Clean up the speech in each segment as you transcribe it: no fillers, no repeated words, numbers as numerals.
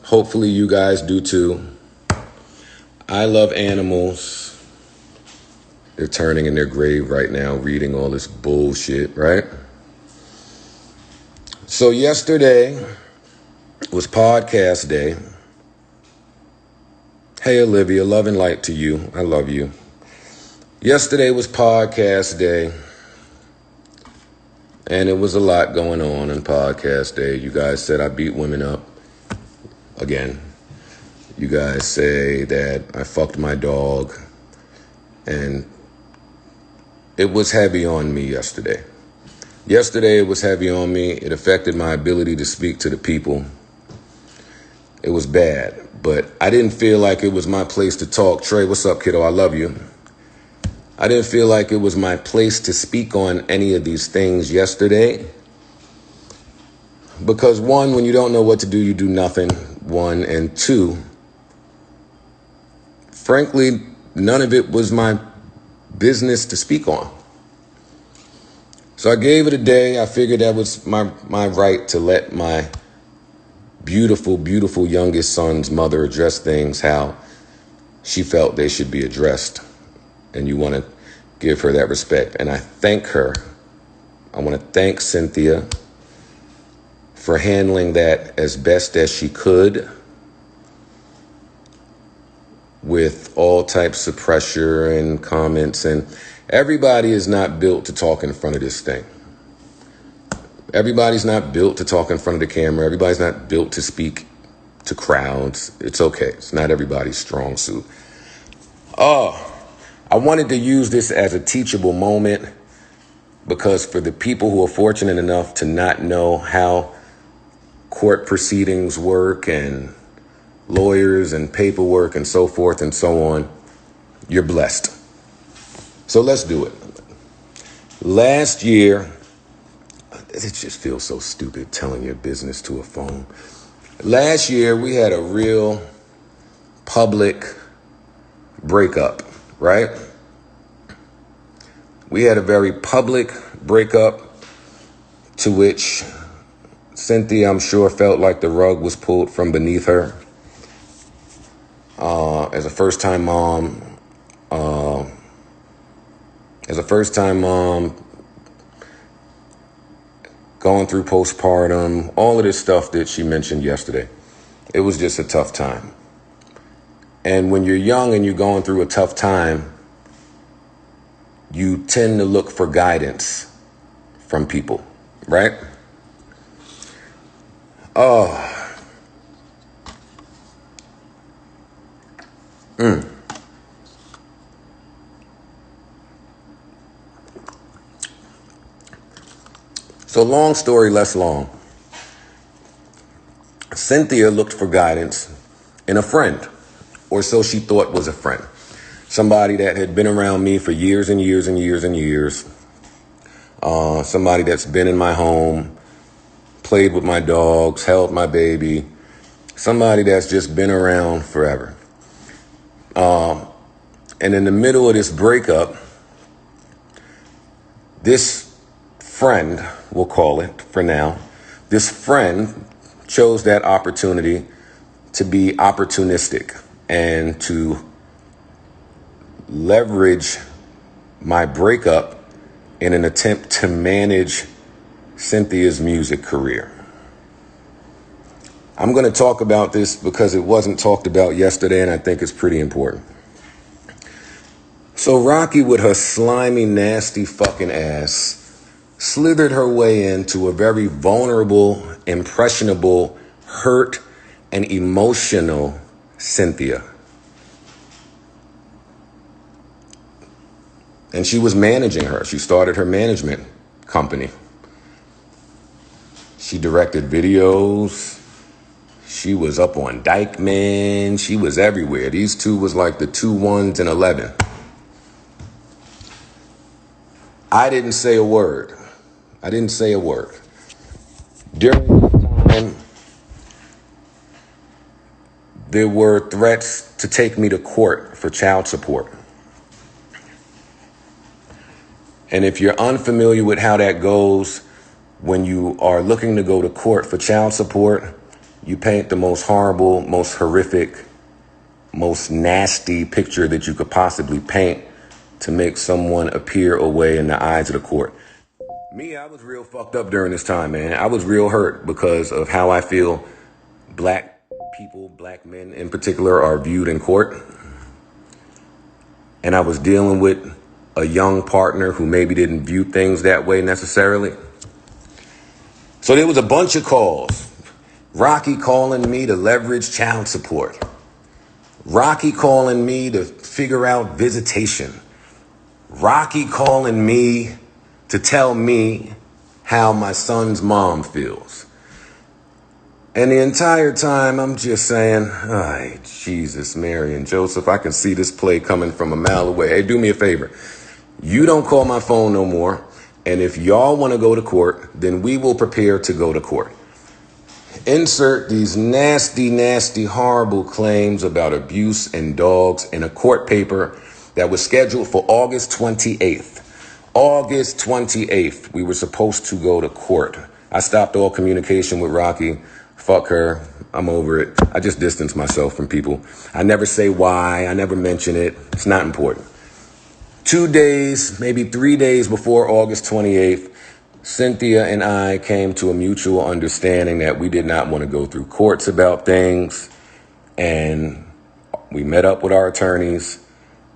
Hopefully you guys do too. I love animals. They're turning in their grave right now, reading all this bullshit, right? So yesterday was podcast day. Hey, Olivia, love and light to you. I love you. Yesterday was podcast day. And it was a lot going on podcast day. You guys said I beat women up. Again. You guys say that I fucked my dog. And it was heavy on me yesterday. Yesterday it was heavy on me. It affected my ability to speak to the people. It was bad. But I didn't feel like it was my place to talk. Trey, what's up, kiddo? I love you. I didn't feel like it was my place to speak on any of these things yesterday. Because one, when you don't know what to do, you do nothing. One, and two, frankly, none of it was my business to speak on. So I gave it a day. I figured that was my right to let my beautiful, beautiful youngest son's mother address things how she felt they should be addressed. And you want to give her that respect. And I thank her. I want to thank Cynthia for handling that as best as she could with all types of pressure and comments. And everybody is not built to talk in front of this thing. Everybody's not built to talk in front of the camera. Everybody's not built to speak to crowds. It's okay. It's not everybody's strong suit. I wanted to use this as a teachable moment because for the people who are fortunate enough to not know how court proceedings work and lawyers and paperwork and so forth and so on, you're blessed. So let's do it. Last year, it just feels so stupid telling your business to a phone. Last year, we had a real public breakup, right? We had a very public breakup to which Cynthia, I'm sure, felt like the rug was pulled from beneath her. As a first-time mom, going through postpartum, all of this stuff that she mentioned yesterday. It was just a tough time. And when you're young and you're going through a tough time, you tend to look for guidance from people, right? So long story less long. Cynthia looked for guidance in a friend, or so she thought was a friend. Somebody that had been around me for years and years and years and years. Somebody that's been in my home, played with my dogs, held my baby. Somebody that's just been around forever. And in the middle of this breakup, this friend, we'll call it for now, this friend chose that opportunity to be opportunistic and to leverage my breakup in an attempt to manage Cynthia's music career. I'm going to talk about this because it wasn't talked about yesterday, and I think it's pretty important. So Raqi, with her slimy, nasty fucking ass, slithered her way into a very vulnerable, impressionable, hurt, and emotional Cynthia. And she was managing her. She started her management company. She directed videos. She was up on Dykeman. She was everywhere. These two was like the 2 1s and 11. I didn't say a word. During this time, there were threats to take me to court for child support. And if you're unfamiliar with how that goes, when you are looking to go to court for child support, you paint the most horrible, most horrific, most nasty picture that you could possibly paint to make someone appear away in the eyes of the court. Me, I was real fucked up during this time, man. I was real hurt because of how I feel black people, black men in particular, are viewed in court. And I was dealing with a young partner who maybe didn't view things that way necessarily. So there was a bunch of calls. Raqi calling me to leverage child support. Raqi calling me to figure out visitation. Raqi calling me to tell me how my son's mom feels. And the entire time I'm just saying, ay, Jesus, Mary, and Joseph, I can see this play coming from a mile away. Hey, do me a favor. You don't call my phone no more. And if y'all want to go to court, then we will prepare to go to court. Insert these nasty, nasty, horrible claims about abuse and dogs in a court paper that was scheduled for August 28th. August 28th, we were supposed to go to court. I stopped all communication with Raqi. Fuck her. I'm over it. I just distance myself from people. I never say why. I never mention it. It's not important. 2 days, maybe 3 days before August 28th, Cynthia and I came to a mutual understanding that we did not want to go through courts about things. And we met up with our attorneys,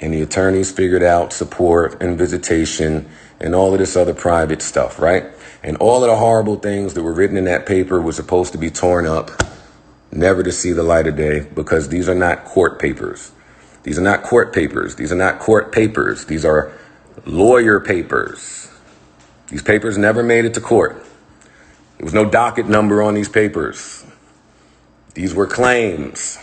and the attorneys figured out support and visitation and all of this other private stuff, right? And all of the horrible things that were written in that paper were supposed to be torn up, never to see the light of day, because these are not court papers. These are not court papers. These are not court papers. These are lawyer papers. These papers never made it to court. There was no docket number on these papers. These were claims.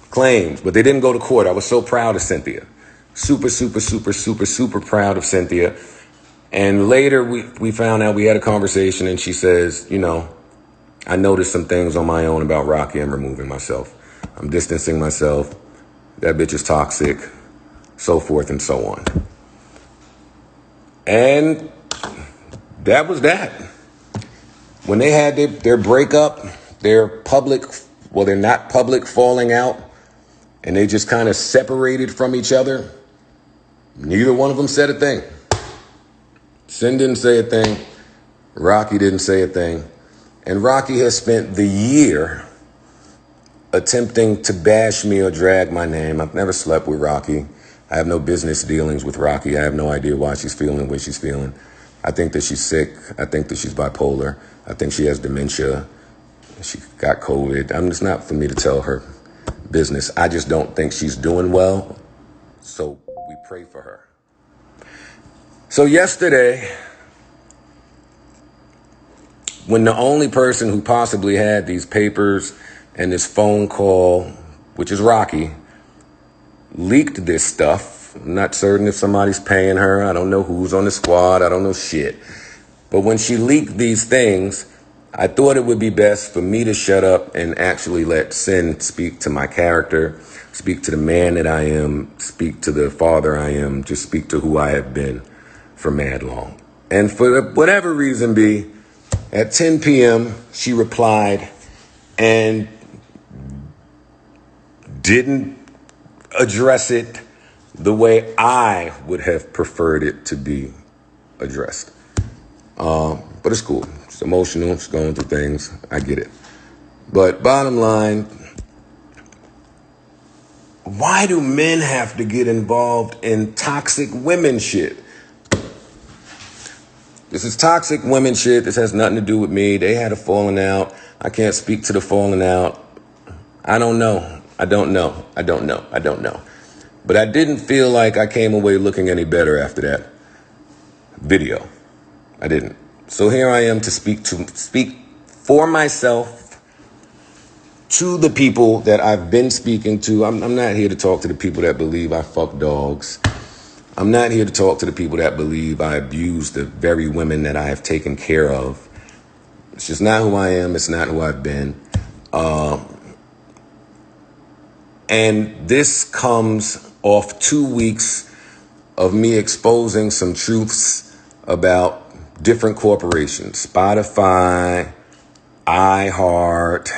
Claims, but they didn't go to court. I was so proud of Cynthia. Super, super, super, super, super proud of Cynthia. And later we found out, we had a conversation, and she says, you know, I noticed some things on my own about Raqi. I'm removing myself. I'm distancing myself. That bitch is toxic, so forth and so on. And that was that. When they had their breakup, their public, well, they're not public falling out, and they just kind of separated from each other, neither one of them said a thing. Cyn didn't say a thing. Raqi didn't say a thing. And Raqi has spent the year attempting to bash me or drag my name. I've never slept with Raqi. I have no business dealings with Raqi. I have no idea why she's feeling the way she's feeling. I think that she's sick. I think that she's bipolar. I think she has dementia. She got COVID. It's not for me to tell her business. I just don't think she's doing well. So we pray for her. So yesterday, when the only person who possibly had these papers and this phone call, which is Raqi, leaked this stuff. I'm not certain if somebody's paying her. I don't know who's on the squad. I don't know shit. But when she leaked these things, I thought it would be best for me to shut up and actually let Cyn speak to my character, speak to the man that I am, speak to the father I am, just speak to who I have been for mad long. And for whatever reason be, at 10 p.m., she replied and didn't address it the way I would have preferred it to be addressed. But it's cool. It's emotional. It's going through things. I get it. But bottom line, why do men have to get involved in toxic women shit? This is toxic women shit. This has nothing to do with me. They had a falling out. I can't speak to the falling out. I don't know. I don't know. I don't know. I don't know. But I didn't feel like I came away looking any better after that video. I didn't. So here I am to speak for myself to the people that I've been speaking to. I'm not here to talk to the people that believe I fuck dogs. I'm not here to talk to the people that believe I abuse the very women that I have taken care of. It's just not who I am. It's not who I've been. And this comes off 2 weeks of me exposing some truths about different corporations, Spotify, iHeart.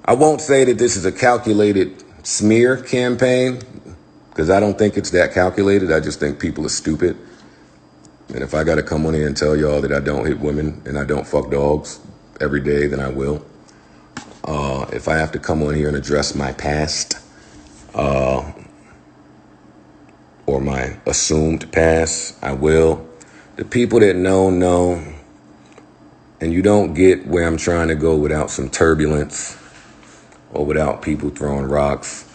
I won't say that this is a calculated smear campaign, because I don't think it's that calculated. I just think people are stupid. And if I got to come on here and tell y'all that I don't hit women and I don't fuck dogs every day, then I will. If I have to come on here and address my past, or my assumed past, I will. The people that know, and you don't get where I'm trying to go without some turbulence or without people throwing rocks.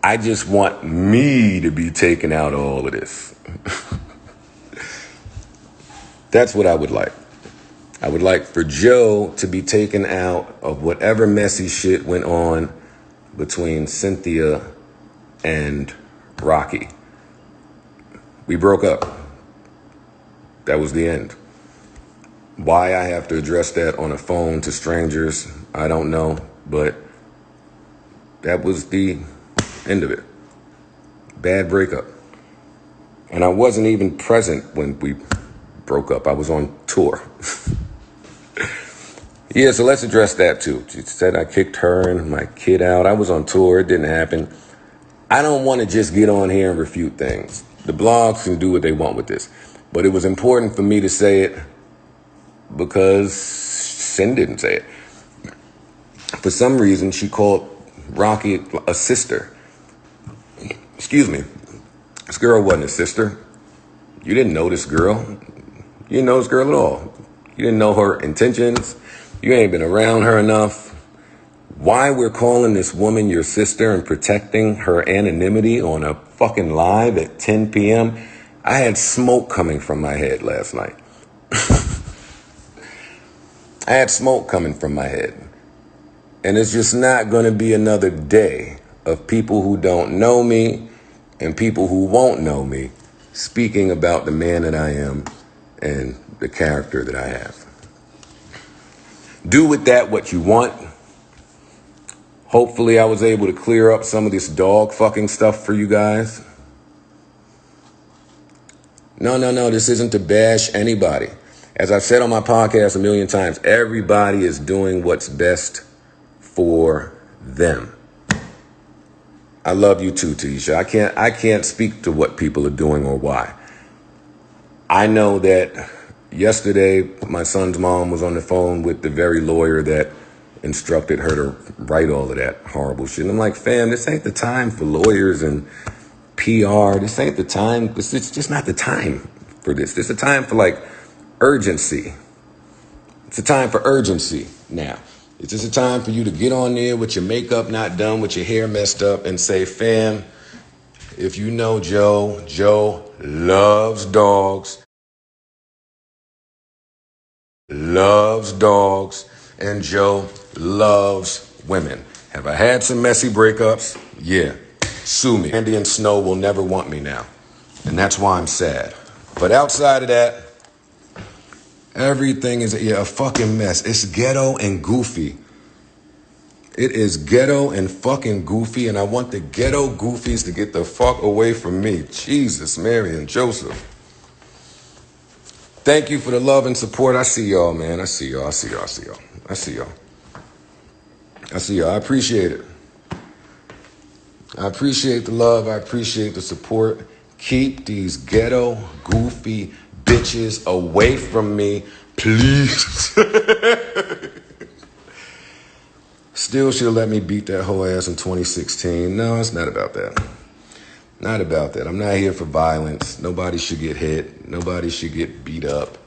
I just want me to be taken out of all of this. That's what I would like. I would like for Joe to be taken out of whatever messy shit went on between Cynthia and Raqi. We broke up. That was the end. Why I have to address that on a phone to strangers, I don't know, but that was the end of it. Bad breakup. And I wasn't even present when we broke up. I was on tour. Yeah, so let's address that too. She said I kicked her and my kid out. I was on tour. It didn't happen. I don't want to just get on here and refute things. The blogs can do what they want with this. But it was important for me to say it because Cyn didn't say it. For some reason, she called Raqi a sister. Excuse me. This girl wasn't a sister. You didn't know this girl. You didn't know this girl at all. You didn't know her intentions. You ain't been around her enough. Why we're calling this woman your sister and protecting her anonymity on a fucking live at 10 p.m. I had smoke coming from my head last night. I had smoke coming from my head. And it's just not going to be another day of people who don't know me and people who won't know me speaking about the man that I am and the character that I have. Do with that what you want. Hopefully I was able to clear up some of this dog fucking stuff for you guys. No, this isn't to bash anybody. As I've said on my podcast a million times, everybody is doing what's best for them. I love you too, Tisha. I can't speak to what people are doing or why. I know that yesterday my son's mom was on the phone with the very lawyer that instructed her to write all of that horrible shit. And I'm like, fam, this ain't the time for lawyers and PR. This ain't the time. It's just not the time for this. This is a time for like urgency. It's a time for urgency now. It's just a time for you to get on there with your makeup not done, with your hair messed up, and say, fam, if you know Joe, Joe loves dogs, and Joe loves women. Have I had some messy breakups? Yeah. Sue me. Andy and Snow will never want me now. And that's why I'm sad. But outside of that, everything is a fucking mess. It's ghetto and goofy. It is ghetto and fucking goofy, and I want the ghetto goofies to get the fuck away from me. Jesus, Mary, and Joseph. Thank you for the love and support. I see y'all, man. I see y'all. I appreciate it. I appreciate the love. I appreciate the support. Keep these ghetto, goofy bitches away from me, please. Still should have let me beat that whole ass in 2016. No, it's not about that. Not about that. I'm not here for violence. Nobody should get hit. Nobody should get beat up.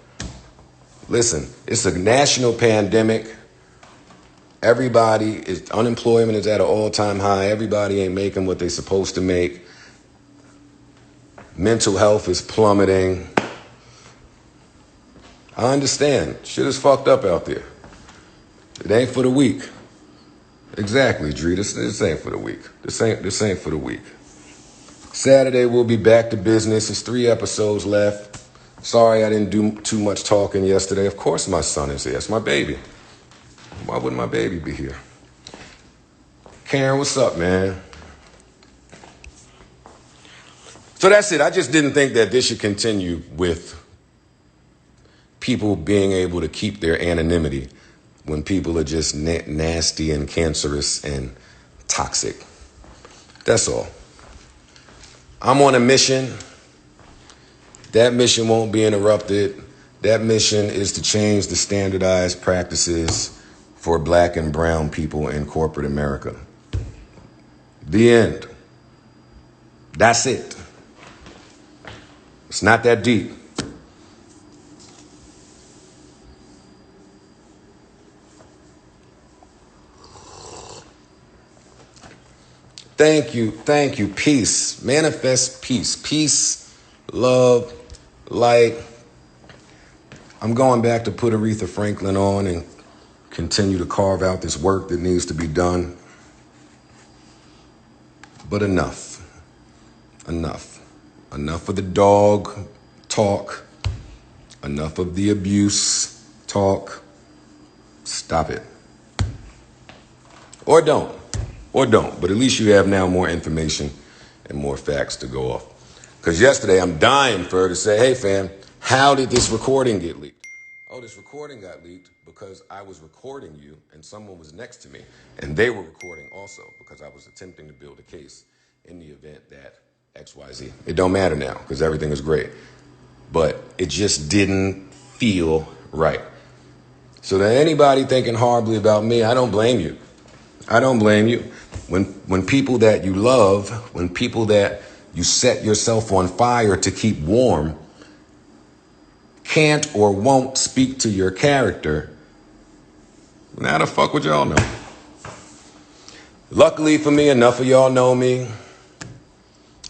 Listen, it's a national pandemic. Unemployment is at an all-time high. Everybody ain't making what they're supposed to make. Mental health is plummeting. I understand. Shit is fucked up out there. It ain't for the weak. Exactly, Dree. This ain't for the weak. This ain't for the weak. Saturday, we'll be back to business. There's 3 episodes left. Sorry I didn't do too much talking yesterday. Of course my son is here. It's my baby. Why wouldn't my baby be here? Karen, what's up, man? So that's it. I just didn't think that this should continue with people being able to keep their anonymity when people are just nasty and cancerous and toxic. That's all. I'm on a mission. That mission won't be interrupted. That mission is to change the standardized practices for black and brown people in corporate America. The end. That's it. It's not that deep. Thank you. Peace. Manifest peace. Peace, love, light. I'm going back to put Aretha Franklin on and continue to carve out this work that needs to be done. But enough. Enough of the dog talk. Enough of the abuse talk. Stop it. Or don't. But at least you have now more information and more facts to go off. Because yesterday I'm dying for her to say, hey, fam, how did this recording get leaked? Oh, this recording got leaked because I was recording you and someone was next to me. And they were recording also because I was attempting to build a case in the event that XYZ. It don't matter now because everything is great. But it just didn't feel right. So to anybody thinking horribly about me, I don't blame you. When people that you love, when people that you set yourself on fire to keep warm, can't or won't speak to your character, now the fuck would y'all know? Luckily for me, enough of y'all know me.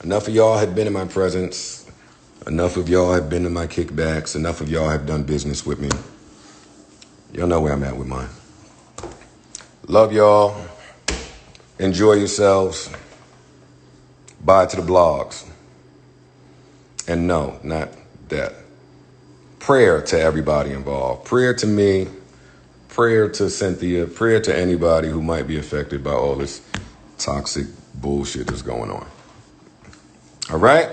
Enough of y'all have been in my presence. Enough of y'all have been in my kickbacks. Enough of y'all have done business with me. Y'all know where I'm at with mine. Love y'all. Enjoy yourselves. Bye to the blogs. And no, not that. Prayer to everybody involved. Prayer to me. Prayer to Cynthia. Prayer to anybody who might be affected by all this toxic bullshit that's going on. All right?